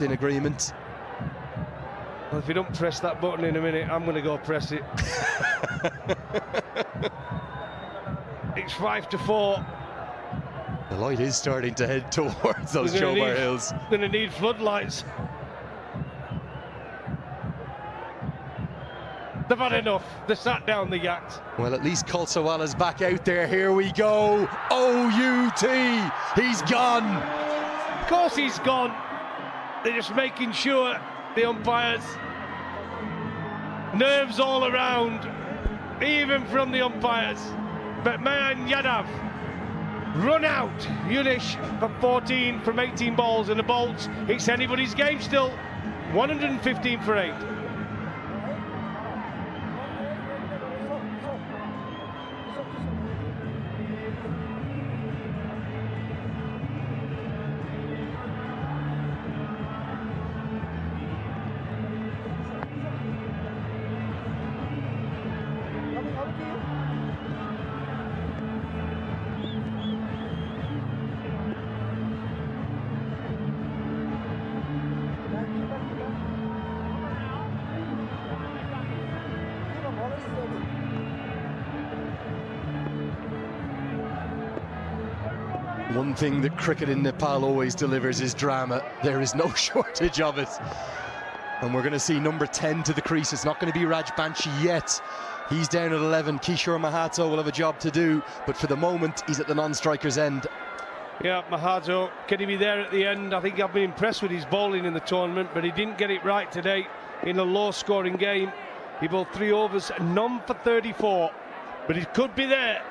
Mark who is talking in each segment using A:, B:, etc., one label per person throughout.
A: in agreement.
B: Well, if you don't press that button in a minute, I'm going to go press it. It's 5-4.
A: The light is starting to head towards those Chobar Hills.
B: Going to need floodlights. They've had enough. They sat down the Yaks.
A: Well, at least Kulsawala's back out there. Here we go. OUT. He's gone.
B: Of course he's gone. They're just making sure the umpires. Nerves all around, even from the umpires. But man, Yadav run out. Yulish for 14 from 18 balls, and the Bolts, it's anybody's game still. 115 for 8.
A: One thing that cricket in Nepal always delivers is drama. There is no shortage of it. And we're going to see number 10 to the crease. It's not going to be Raj Banshi yet. He's down at 11. Kishore Mahato will have a job to do, but for the moment, he's at the non-striker's end.
B: Yeah, Mahato, can he be there at the end? I think I've been impressed with his bowling in the tournament, but he didn't get it right today in a low-scoring game. He bowled 3 overs, none for 34. But he could be there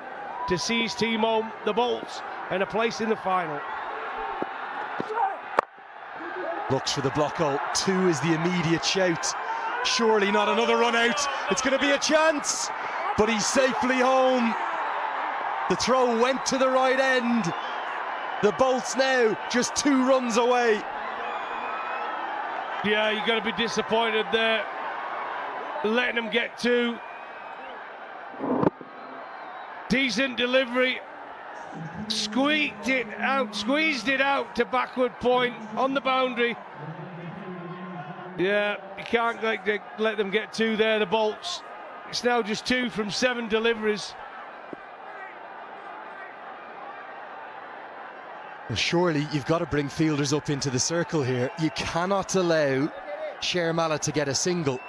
B: to see his team home, the Bolts, and a place in the final.
A: Looks for the block hole. 2 is the immediate shout. Surely not another run out. It's going to be a chance, but he's safely home. The throw went to the right end. The Bolts now just 2 runs away.
B: Yeah, you've got to be disappointed there. Letting them get 2. Decent delivery. Squeezed it out to backward point on the boundary. Yeah, you can't let them get 2 there, the Bolts. It's now just 2 from 7 deliveries.
A: Well, surely you've got to bring fielders up into the circle here. You cannot allow Shermala to get a single.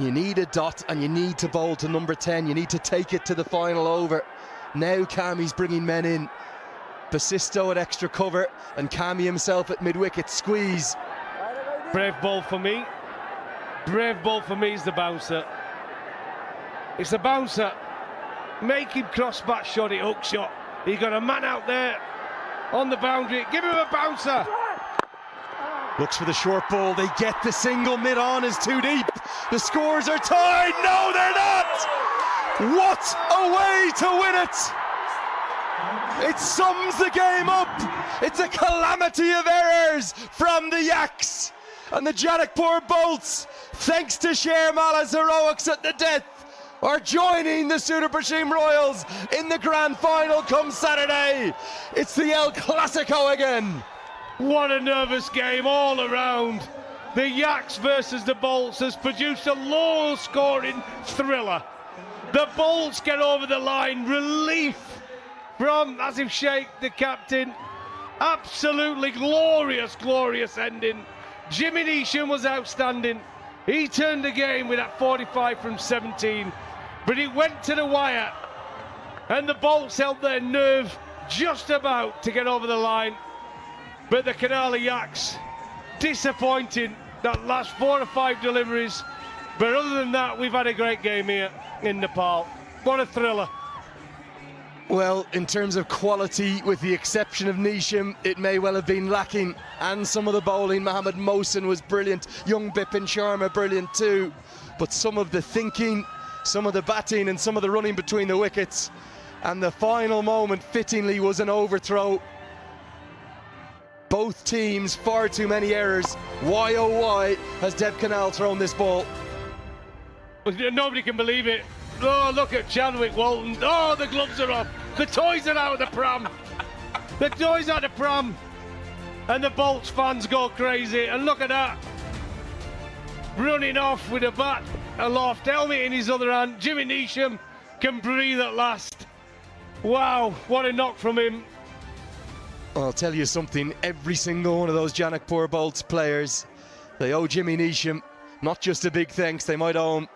A: You need a dot and you need to bowl to number 10. You need to take it to the final over. Now Kami's bringing men in. Basisto at extra cover and Kami himself at mid-wicket. Squeeze.
B: Brave ball for me. Brave ball for me is the bouncer. It's the bouncer. Make him cross bat shot it, hook shot. He got a man out there on the boundary. Give him a bouncer.
A: Looks for the short ball. They get the single. Mid-on is too deep. The scores are tied. No, they're not. What a way to win it. It sums the game up. It's a calamity of errors from the Yaks. And the Janakpur Bolts, thanks to Shermala's heroics at the death, are joining the Sudar Bashim Royals in the grand final come Saturday. It's the El Clasico again.
B: What a nervous game all around. The Yaks versus the Bolts has produced a low-scoring thriller. The Bolts get over the line. Relief from Asif Sheikh, the captain. Absolutely glorious, glorious ending. Jimmy Neesham was outstanding. He turned the game with that 45 from 17. But it went to the wire. And the Bolts held their nerve just about to get over the line. But the Karnali Yaks, disappointing that last 4 or 5 deliveries. But other than that, we've had a great game here in Nepal. What a thriller.
A: Well, in terms of quality, with the exception of Neesham, it may well have been lacking. And some of the bowling, Mohammed Mohsin was brilliant. Young Bipin Sharma, brilliant too. But some of the thinking, some of the batting and some of the running between the wickets. And the final moment, fittingly, was an overthrow. Both teams, far too many errors. Why, oh why, has Deb Canal thrown this ball?
B: Nobody can believe it. Oh, look at Chadwick Walton. Oh, the gloves are off. The toys are out of the pram. The toys out of the pram. and the Bolts fans go crazy. And look at that, running off with a bat aloft, helmet in his other hand. Jimmy Neesham can breathe at last. Wow, what a knock from him.
A: I'll tell you something, every single one of those Janakpur Bolts players, they owe Jimmy Neesham not just a big thanks, they might owe him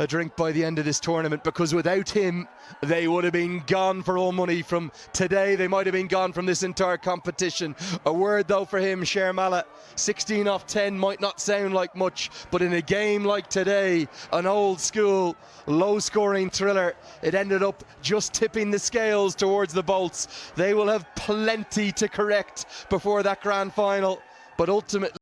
A: a drink by the end of this tournament, because without him they would have been gone for all money from today. They might have been gone from this entire competition. A word though for him, Shermala, 16 off 10 might not sound like much, but in a game like today, an old school low scoring thriller, it ended up just tipping the scales towards the Bolts. They will have plenty to correct before that grand final, but ultimately